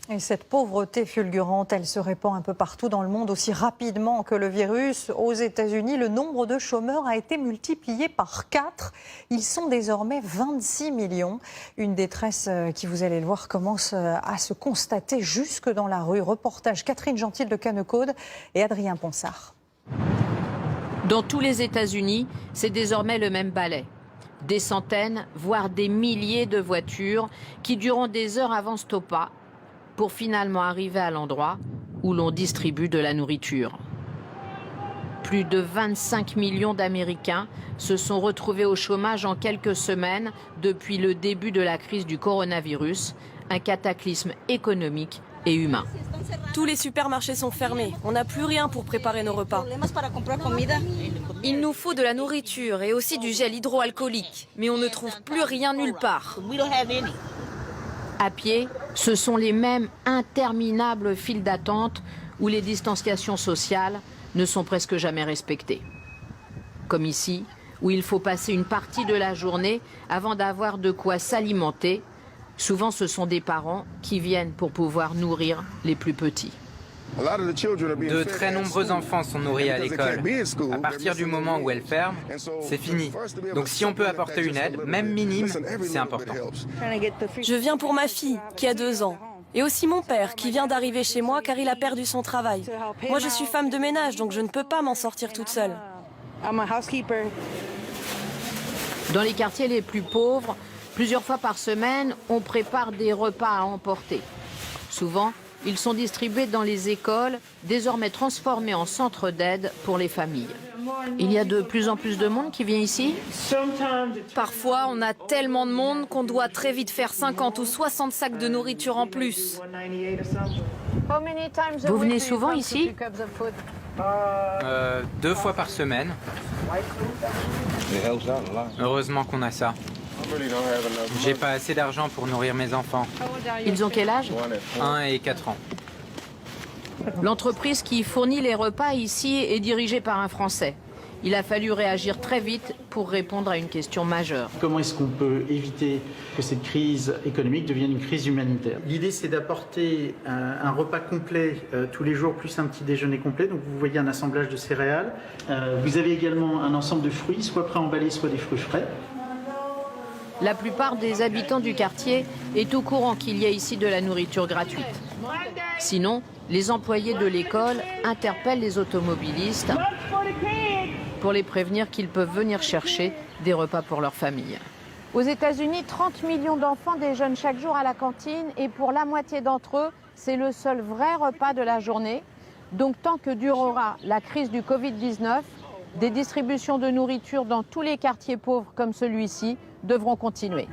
Et cette pauvreté fulgurante, elle se répand un peu partout dans le monde aussi rapidement que le virus. Aux États-Unis, le nombre de chômeurs a été multiplié par 4. Ils sont désormais 26 millions. Une détresse qui, vous allez le voir, commence à se constater jusque dans la rue. Reportage Catherine Gentil de Cannecaude et Adrien Ponsard. Dans tous les États-Unis, c'est désormais le même balai. Des centaines, voire des milliers de voitures qui, durant des heures, avancent au pas pour finalement arriver à l'endroit où l'on distribue de la nourriture. Plus de 25 millions d'Américains se sont retrouvés au chômage en quelques semaines depuis le début de la crise du coronavirus, un cataclysme économique et humain. Tous les supermarchés sont fermés, on n'a plus rien pour préparer nos repas. Il nous faut de la nourriture et aussi du gel hydroalcoolique, mais on ne trouve plus rien nulle part. À pied, ce sont les mêmes interminables files d'attente où les distanciations sociales ne sont presque jamais respectées. Comme ici, où il faut passer une partie de la journée avant d'avoir de quoi s'alimenter. Souvent, ce sont des parents qui viennent pour pouvoir nourrir les plus petits. De très nombreux enfants sont nourris à l'école. À partir du moment où elle ferme, c'est fini. Donc si on peut apporter une aide, même minime, c'est important. Je viens pour ma fille, qui a 2 ans. Et aussi mon père, qui vient d'arriver chez moi car il a perdu son travail. Moi, je suis femme de ménage, donc je ne peux pas m'en sortir toute seule. Dans les quartiers les plus pauvres, plusieurs fois par semaine, on prépare des repas à emporter. Souvent, ils sont distribués dans les écoles, désormais transformés en centres d'aide pour les familles. Il y a de plus en plus de monde qui vient ici. Parfois, on a tellement de monde qu'on doit très vite faire 50 ou 60 sacs de nourriture en plus. Vous venez souvent ici? 2 fois par semaine. Heureusement qu'on a ça. J'ai pas assez d'argent pour nourrir mes enfants. Ils ont quel âge? 1 et 4 ans. L'entreprise qui fournit les repas ici est dirigée par un Français. Il a fallu réagir très vite pour répondre à une question majeure. Comment est-ce qu'on peut éviter que cette crise économique devienne une crise humanitaire? L'idée, c'est d'apporter un repas complet tous les jours, plus un petit déjeuner complet. Donc vous voyez un assemblage de céréales. Vous avez également un ensemble de fruits, soit préemballés, soit des fruits frais. La plupart des habitants du quartier est au courant qu'il y a ici de la nourriture gratuite. Sinon, les employés de l'école interpellent les automobilistes pour les prévenir qu'ils peuvent venir chercher des repas pour leur famille. Aux États-Unis, 30 millions d'enfants déjeunent chaque jour à la cantine et pour la moitié d'entre eux, c'est le seul vrai repas de la journée. Donc tant que durera la crise du Covid-19, des distributions de nourriture dans tous les quartiers pauvres comme celui-ci devront continuer.